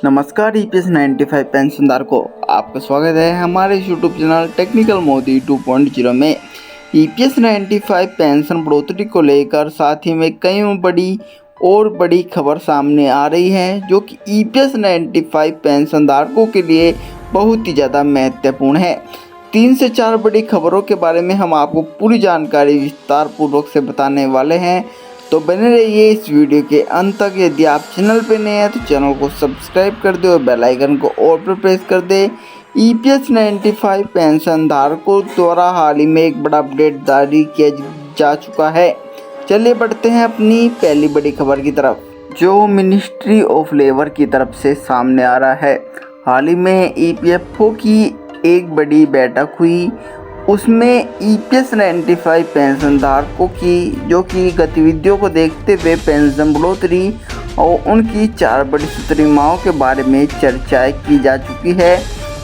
नमस्कार ईपीएस 95 पेंशनधारकों, आपका स्वागत है हमारे यूट्यूब चैनल टेक्निकल मोदी 2.0 में। ईपीएस 95 पेंशन बढ़ोतरी को लेकर साथ ही में कई बड़ी खबर सामने आ रही है, जो कि ईपीएस 95 पेंशनधारकों के लिए बहुत ही ज़्यादा महत्वपूर्ण है। 3 से 4 बड़ी खबरों के बारे में हम आपको पूरी जानकारी विस्तार पूर्वक से बताने वाले हैं, तो बने रहिए इस वीडियो के अंत तक। यदि आप चैनल पर नए हैं तो चैनल को सब्सक्राइब कर दे और बेल आइकन को ऑल पर प्रेस कर दे। ईपीएस 95 पेंशन धारकों द्वारा हाल ही में एक बड़ा अपडेट जारी किया जा चुका है। चलिए बढ़ते हैं अपनी पहली बड़ी खबर की तरफ, जो मिनिस्ट्री ऑफ लेबर की तरफ से सामने आ रहा है। हाल ही में ईपीएफओ की एक बड़ी बैठक हुई, उसमें ईपीएस 95 पेंशन धारकों की जो कि गतिविधियों को देखते हुए पेंशन बढ़ोतरी और उनकी 4 बड़ी सूत्री मांगों के बारे में चर्चाएं की जा चुकी है।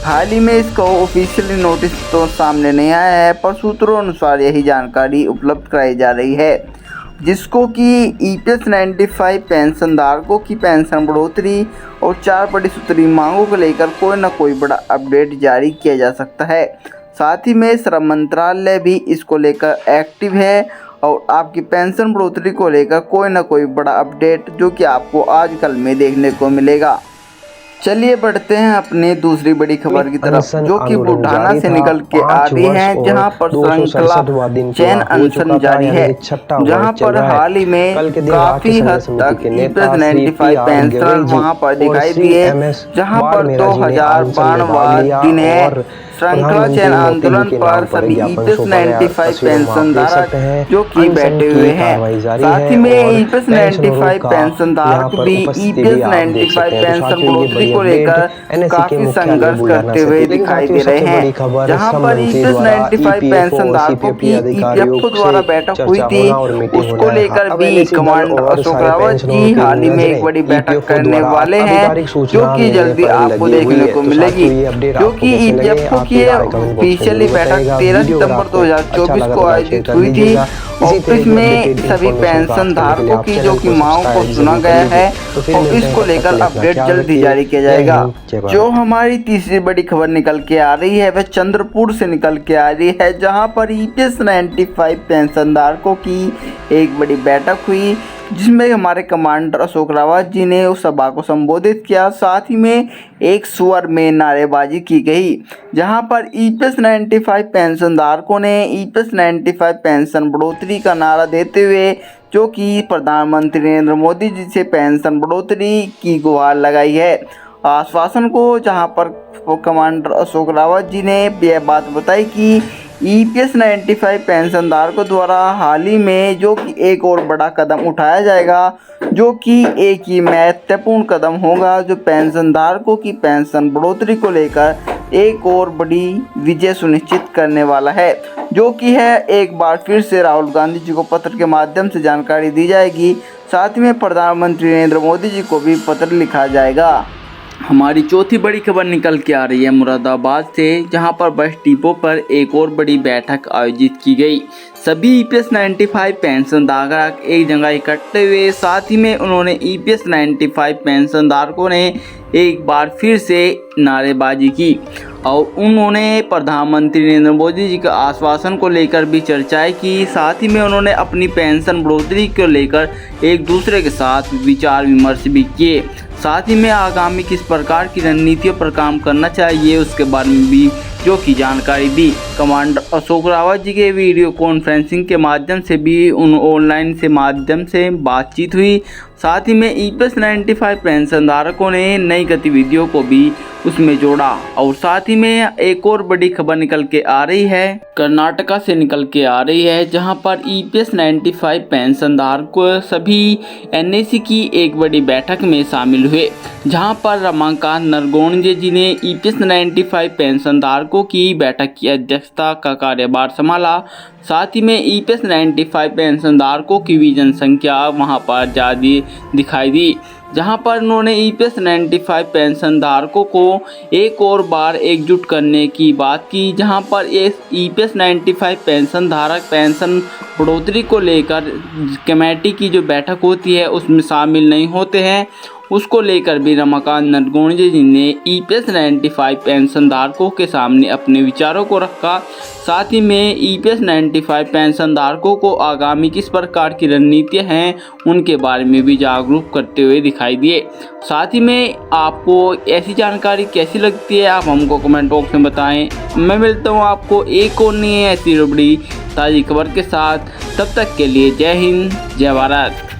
हाल ही में इसका ऑफिशियली नोटिस तो सामने नहीं आया है, पर सूत्रों अनुसार यही जानकारी उपलब्ध कराई जा रही है, जिसको कि ईपीएस 95 पेंशन धारकों की पेंशन बढ़ोतरी और 4 बड़ी सूत्री मांगों को लेकर कोई न कोई बड़ा अपडेट जारी किया जा सकता है। साथ ही में श्रम मंत्रालय भी इसको लेकर एक्टिव है और आपकी पेंशन बढ़ोतरी को लेकर कोई ना कोई बड़ा अपडेट जो कि आपको आजकल में देखने को मिलेगा। चलिए बढ़ते हैं अपनी दूसरी बड़ी खबर की तरफ, जो कि बुढ़ाना से निकल के आ रही है, जहां पर श्रृंखला चैन अनशन जारी है, जहां पर हाल ही में काफी हद तक ईपीएस 95 पेंशनर वहां पर दिखाई दिए, जहां पर 2052वां दिन है। श्रृंखला चैन आंदोलन पर सभी ईपीएस 95 पेंशन धारक जो कि बैठे हुए हैं। साथ ही में ईपीएस 95 पेंशन धारक भी ईपीएस 95 पेंशन बढ़ोतरी को लेकर काफी संघर्ष करते हुए दिखाई दे रहे हैं, जहां पर ईपीएस 95 पेंशन धारकों की ईपीएफओ द्वारा बैठक हुई थी, उसको लेकर भी कमांडर अशोक रावत जी हाल ही में एक बड़ी बैठक करने वाले हैं, जो कि जल्दी आपको देखने को मिलेगी। जो कि ईपीएफओ की ऑफिशियली बैठक 13 सितंबर 2024 को आयोजित हुई थी और इसमें सभी पेंशन धारकों की जो कि मांगों को सुना गया है और इसको लेकर अपडेट जल्दी जारी किया जाएगा। जो हमारी तीसरी बड़ी खबर निकल के आ रही है वह चंद्रपुर से निकल के आ रही है, जहां पर ईपीएस 95 पेंशन धारकों की एक बड़ी बैठक हुई, जिसमें हमारे कमांडर अशोक रावत जी ने उस सभा को संबोधित किया। साथ ही में एक स्वर में नारेबाजी की गई, जहां पर ईपीएस 95 पेंशन धारकों ने ईपीएस 95 पेंशन बढ़ोतरी का नारा देते हुए जो कि प्रधानमंत्री नरेंद्र मोदी जी से पेंशन बढ़ोतरी की गुहार लगाई है, आश्वासन को। जहां पर कमांडर अशोक रावत जी ने यह बात बताई कि ईपीएस 95 पेंशन धारकों द्वारा हाल ही में जो कि एक और बड़ा कदम उठाया जाएगा, जो कि एक ही महत्वपूर्ण कदम होगा, जो पेंशन धारकों की पेंशन बढ़ोतरी को लेकर एक और बड़ी विजय सुनिश्चित करने वाला है, जो कि है एक बार फिर से राहुल गांधी जी को पत्र के माध्यम से जानकारी दी जाएगी। साथ ही में प्रधानमंत्री नरेंद्र मोदी जी को भी पत्र लिखा जाएगा। हमारी चौथी बड़ी खबर निकल के आ रही है मुरादाबाद से, जहां पर बस डिपो पर एक और बड़ी बैठक आयोजित की गई। सभी ईपीएस 95 पेंशन धारक एक जगह इकट्ठे हुए, साथ ही में उन्होंने ईपीएस 95 पेंशन धारकों ने एक बार फिर से नारेबाजी की और उन्होंने प्रधानमंत्री नरेंद्र मोदी जी के आश्वासन को लेकर भी चर्चाएं की। साथ ही में उन्होंने अपनी पेंशन बढ़ोतरी को लेकर एक दूसरे के साथ विचार विमर्श भी किए। साथ ही में आगामी किस प्रकार की रणनीतियों पर काम करना चाहिए उसके बारे में भी जो की जानकारी दी। कमांडर अशोक रावत जी के वीडियो कॉन्फ्रेंसिंग के माध्यम से भी ऑनलाइन से माध्यम से बातचीत हुई। साथ ही में ईपीएस 95 पेंशन धारकों ने नई गतिविधियों को भी उसमें जोड़ा। और साथ ही में एक और बड़ी खबर निकल के आ रही है, कर्नाटका से निकल के आ रही है, जहां पर ईपीएस 95 पेंशन धारकों सभी एनएसी की एक बड़ी बैठक में शामिल हुए, जहां पर रमाकांत नरगोंडे जी ने ईपीएस 95 पेंशन धारकों की बैठक की अध्यक्षता का कार्यभार संभाला। साथ ही में ईपीएस 95 पेंशन धारकों की भी जनसंख्या वहां पर ज़्यादा दिखाई दी, जहां पर उन्होंने ईपीएस 95 पेंशन धारकों को एक और बार एकजुट करने की बात की, जहां पर ईपीएस 95 पेंशन धारक पेंशन बढ़ोतरी को लेकर कमेटी की जो बैठक होती है उसमें शामिल नहीं होते हैं उसको लेकर भी रमाकांत नरगुंजे जी ने EPS 95 पेंशन धारकों के सामने अपने विचारों को रखा। साथ ही में EPS 95 पेंशन धारकों को आगामी किस प्रकार की रणनीतियाँ हैं उनके बारे में भी जागरूक करते हुए दिखाई दिए। साथ ही में आपको ऐसी जानकारी कैसी लगती है, आप हमको कमेंट बॉक्स में बताएं। मैं मिलता हूँ आपको एक और नई ऐसी बड़ी ताज़ी खबर के साथ। तब तक के लिए जय हिंद, जय भारत।